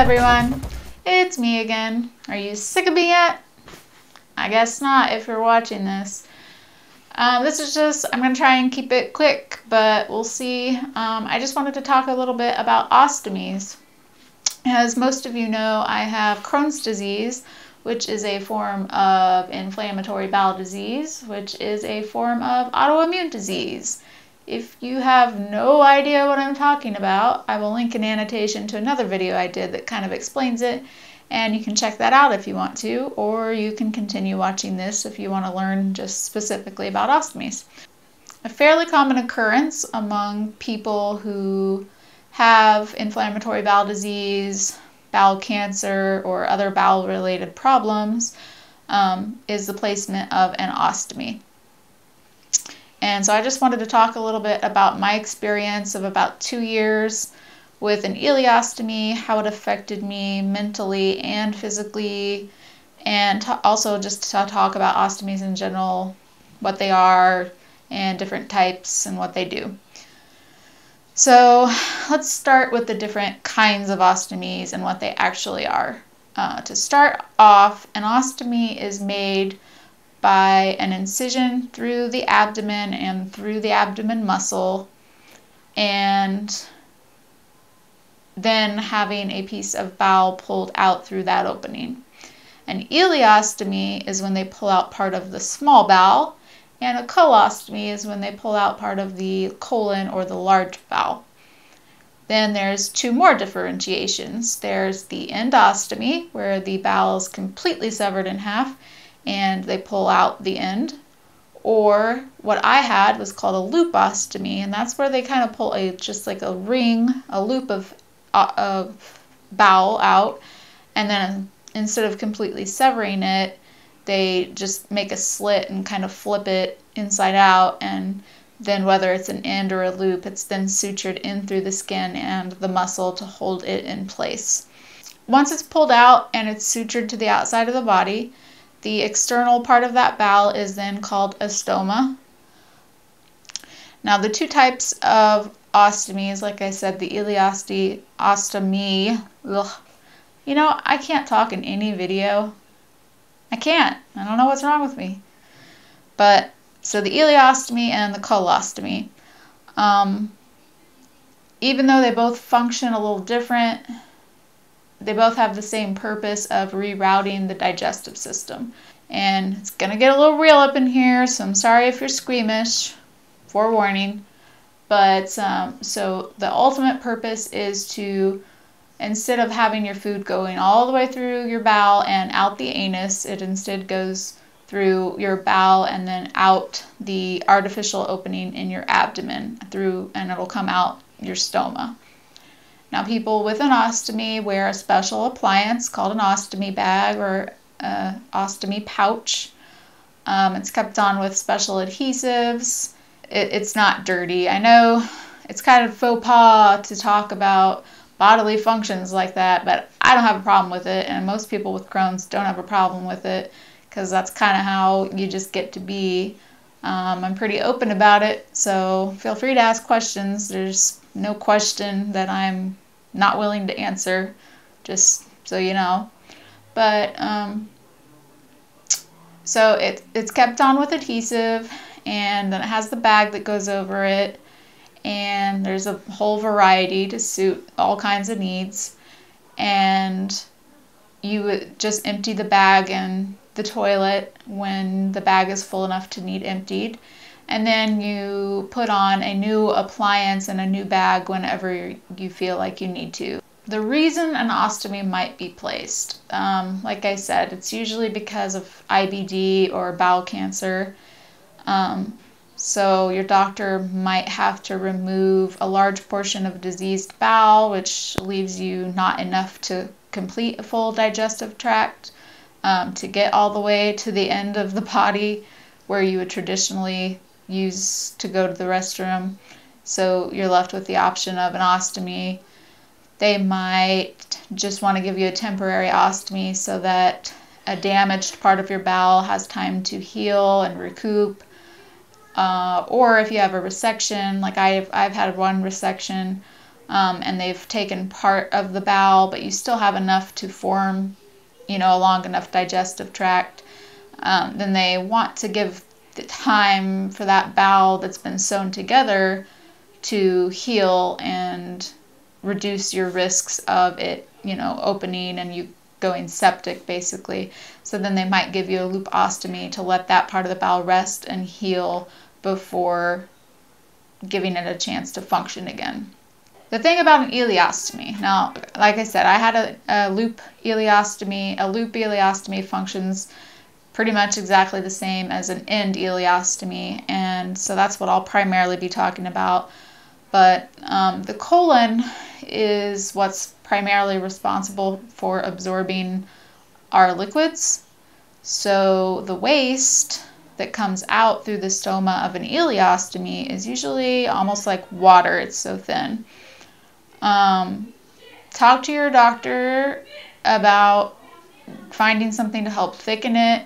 everyone, it's me again. Are you sick of me yet? I guess not if you're watching this. I'm going to try and keep it quick, but we'll see. I just wanted to talk a little bit about ostomies. As most of you know, I have Crohn's disease, which is a form of inflammatory bowel disease, which is a form of autoimmune disease. If you have no idea what I'm talking about, I will link an annotation to another video I did that kind of explains it, and you can check that out if you want to, or you can continue watching this if you want to learn just specifically about ostomies. A fairly common occurrence among people who have inflammatory bowel disease, bowel cancer, or other bowel-related problems is the placement of an ostomy. And so I just wanted to talk a little bit about my experience of about 2 years with an ileostomy, how it affected me mentally and physically, and also just to talk about ostomies in general, what they are, and different types and what they do. So let's start with the different kinds of ostomies and what they actually are. To start off, an ostomy is made by an incision through the abdomen and through the abdomen muscle, and then having a piece of bowel pulled out through that opening. An ileostomy is when they pull out part of the small bowel, and a colostomy is when they pull out part of the colon or the large bowel. Then there's two more differentiations. There's the endostomy, where the bowel is completely severed in half and they pull out the end. Or what I had was called a loopostomy, and that's where they kind of pull just like a ring, a loop of bowel out, and then instead of completely severing it, they just make a slit and kind of flip it inside out, and then whether it's an end or a loop, it's then sutured in through the skin and the muscle to hold it in place. Once it's pulled out and it's sutured to the outside of the body, the external part of that bowel is then called a stoma. Now the two types of ostomies, like I said, the ostomy, you know, I can't talk in any video. I can't. I don't know what's wrong with me. But, so the ileostomy and the colostomy. Even though they both function a little different, they both have the same purpose of rerouting the digestive system. And it's going to get a little real up in here, so I'm sorry if you're squeamish, forewarning. But so the ultimate purpose is to, instead of having your food going all the way through your bowel and out the anus, it instead goes through your bowel and then out the artificial opening in your abdomen and it'll come out your stoma. Now people with an ostomy wear a special appliance called an ostomy bag or ostomy pouch. It's kept on with special adhesives. It's not dirty. I know it's kind of faux pas to talk about bodily functions like that, but I don't have a problem with it, and most people with Crohn's don't have a problem with it because that's kind of how you just get to be. I'm pretty open about it, so feel free to ask questions. There's no question that I'm not willing to answer, just so you know. But so it's kept on with adhesive, and then it has the bag that goes over it, and there's a whole variety to suit all kinds of needs. And you would just empty the bag in the toilet when the bag is full enough to need emptied, and then you put on a new appliance and a new bag whenever you feel like you need to. The reason an ostomy might be placed, like I said, it's usually because of IBD or bowel cancer. So your doctor might have to remove a large portion of diseased bowel, which leaves you not enough to complete a full digestive tract to get all the way to the end of the body where you would traditionally use to go to the restroom. So you're left with the option of an ostomy. They might just want to give you a temporary ostomy so that a damaged part of your bowel has time to heal and recoup. Or if you have a resection, like I've had one resection, and they've taken part of the bowel, but you still have enough to form, a long enough digestive tract, then they want to give the time for that bowel that's been sewn together to heal and reduce your risks of it, opening and you going septic, basically. So then they might give you a loop ostomy to let that part of the bowel rest and heal before giving it a chance to function again. The thing about an ileostomy, now, like I said, I had a loop ileostomy. A loop ileostomy functions pretty much exactly the same as an end ileostomy, and so that's what I'll primarily be talking about. But the colon is what's primarily responsible for absorbing our liquids. So the waste that comes out through the stoma of an ileostomy is usually almost like water. It's so thin. Talk to your doctor about finding something to help thicken it.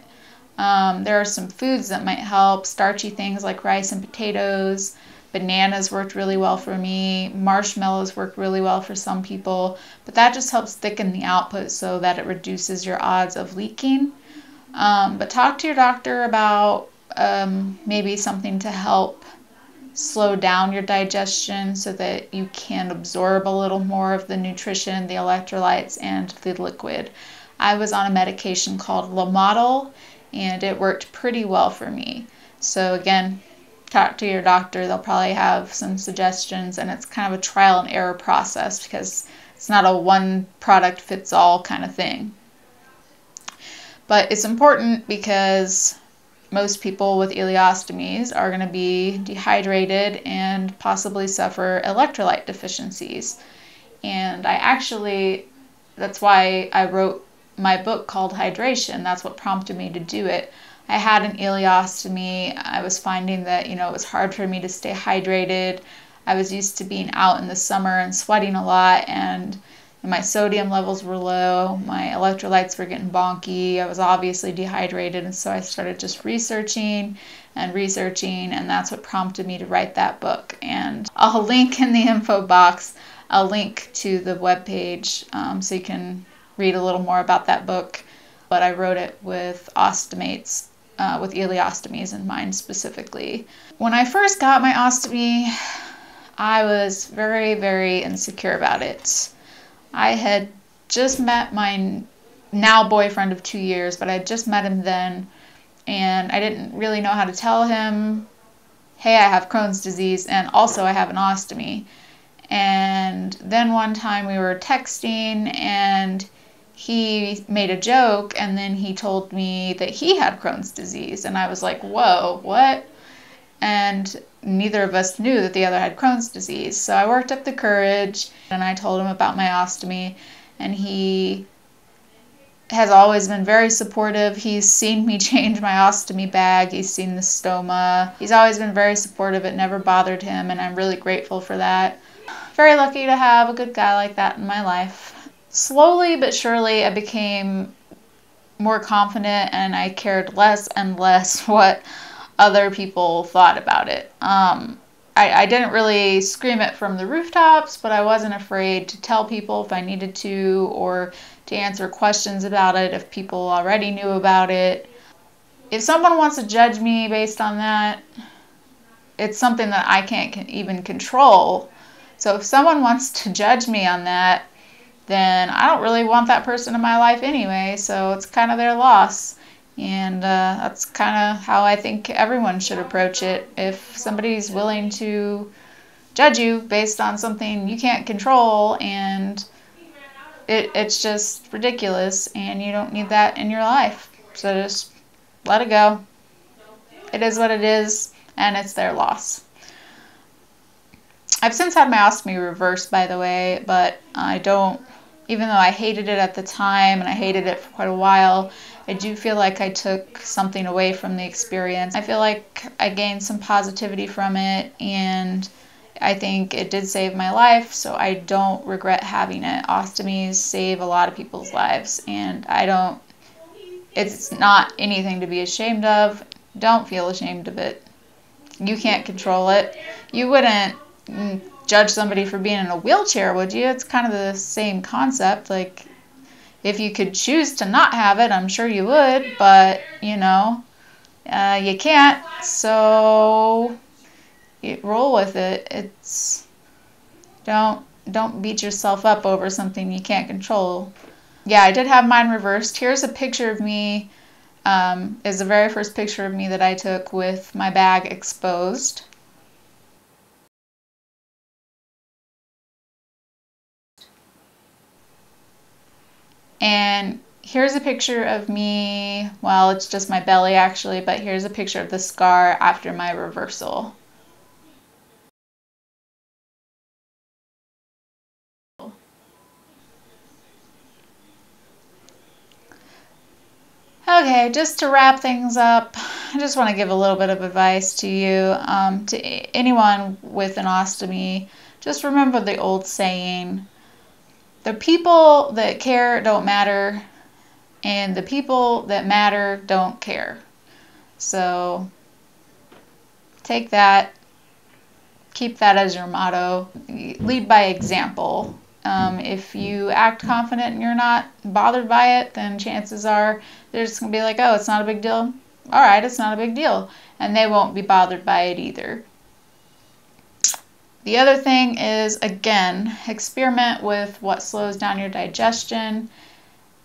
There are some foods that might help. Starchy things like rice and potatoes. Bananas worked really well for me. Marshmallows work really well for some people. But that just helps thicken the output so that it reduces your odds of leaking. But talk to your doctor about maybe something to help slow down your digestion so that you can absorb a little more of the nutrition, the electrolytes, and the liquid. I was on a medication called Lomotil, and it worked pretty well for me. So again, talk to your doctor. They'll probably have some suggestions, and it's kind of a trial and error process because it's not a one product fits all kind of thing. But it's important because most people with ileostomies are going to be dehydrated and possibly suffer electrolyte deficiencies. And that's why I wrote my book called Hydration. That's what prompted me to do it. I had an ileostomy. I was finding that, it was hard for me to stay hydrated. I was used to being out in the summer and sweating a lot, and my sodium levels were low. My electrolytes were getting bonky. I was obviously dehydrated, and so I started just researching, and that's what prompted me to write that book. And I'll link in the info box a link to the webpage so you can read a little more about that book. But I wrote it with ostomates, with ileostomies in mind specifically. When I first got my ostomy, I was very, very insecure about it. I had just met my now boyfriend of 2 years, but I had just met him then, and I didn't really know how to tell him, hey, I have Crohn's disease, and also I have an ostomy. And then one time we were texting, and he made a joke, and then he told me that he had Crohn's disease, and I was like, whoa, what? And neither of us knew that the other had Crohn's disease. So I worked up the courage, and I told him about my ostomy, and he has always been very supportive. He's seen me change my ostomy bag. He's seen the stoma. He's always been very supportive. It never bothered him, and I'm really grateful for that. Very lucky to have a good guy like that in my life. Slowly but surely, I became more confident, and I cared less and less what other people thought about it. I didn't really scream it from the rooftops, but I wasn't afraid to tell people if I needed to, or to answer questions about it if people already knew about it. If someone wants to judge me based on that, it's something that I can't even control. So if someone wants to judge me on that, then I don't really want that person in my life anyway, so it's kind of their loss. And that's kind of how I think everyone should approach it. If somebody's willing to judge you based on something you can't control, and it's just ridiculous, and you don't need that in your life. So just let it go. It is what it is, and it's their loss. I've since had my ostomy reversed, by the way, but even though I hated it at the time, and I hated it for quite a while, I do feel like I took something away from the experience. I feel like I gained some positivity from it, and I think it did save my life, so I don't regret having it. Ostomies save a lot of people's lives, and it's not anything to be ashamed of. Don't feel ashamed of it. You can't control it. You wouldn't judge somebody for being in a wheelchair, would you? It's kind of the same concept. Like, if you could choose to not have it, I'm sure you would, but, you know, you can't, so you roll with it. It's, don't beat yourself up over something you can't control. Yeah, I did have mine reversed. Here's a picture of me. Is the very first picture of me that I took with my bag exposed. And here's a picture of me, well, it's just my belly actually, but here's a picture of the scar after my reversal. Okay, just to wrap things up, I just want to give a little bit of advice to you, to anyone with an ostomy. Just remember the old saying, the people that care don't matter, and the people that matter don't care. So take that, keep that as your motto. Lead by example. If you act confident and you're not bothered by it, then chances are they're just going to be like, oh, it's not a big deal. All right, it's not a big deal. And they won't be bothered by it either. The other thing is, again, experiment with what slows down your digestion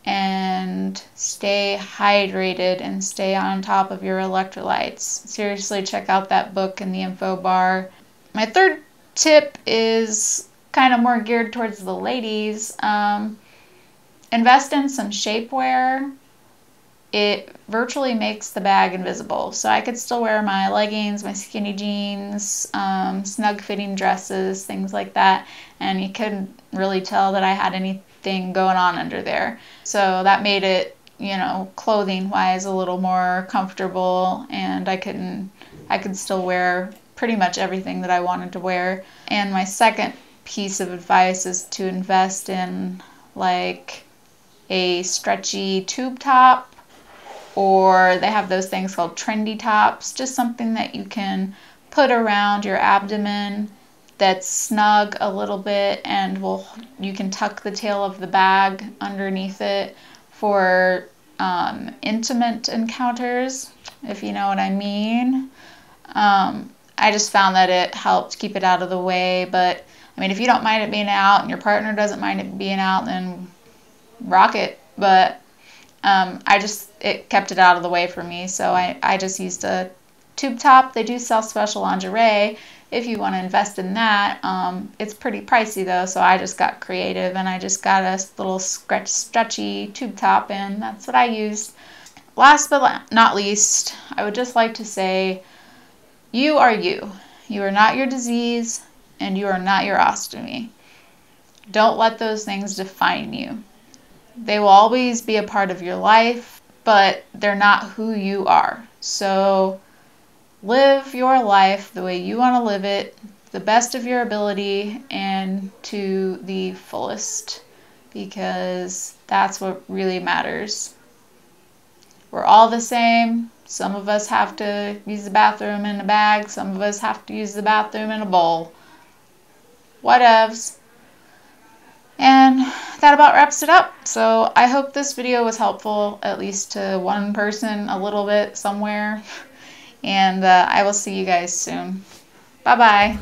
and stay hydrated and stay on top of your electrolytes. Seriously, check out that book in the info bar. My third tip is kind of more geared towards the ladies. Invest in some shapewear. It virtually makes the bag invisible. So I could still wear my leggings, my skinny jeans, snug fitting dresses, things like that. And you couldn't really tell that I had anything going on under there. So that made it, you know, clothing wise a little more comfortable, and I could still wear pretty much everything that I wanted to wear. And my second piece of advice is to invest in like a stretchy tube top, or they have those things called trendy tops, just something that you can put around your abdomen that's snug a little bit, and you can tuck the tail of the bag underneath it for intimate encounters, if you know what I mean. I just found that it helped keep it out of the way, but I mean, if you don't mind it being out and your partner doesn't mind it being out, then rock it. But it kept it out of the way for me, so I just used a tube top. They do sell special lingerie if you want to invest in that. It's pretty pricey though, so I just got creative and I just got a little stretchy tube top, and that's what I used. Last but not least, I would just like to say, you are you. You are not your disease, and you are not your ostomy. Don't let those things define you. They will always be a part of your life, but they're not who you are. So live your life the way you want to live it, the best of your ability, and to the fullest, because that's what really matters. We're all the same. Some of us have to use the bathroom in a bag. Some of us have to use the bathroom in a bowl. Whatevs. And that about wraps it up. So I hope this video was helpful, at least to one person a little bit somewhere. And I will see you guys soon. Bye-bye.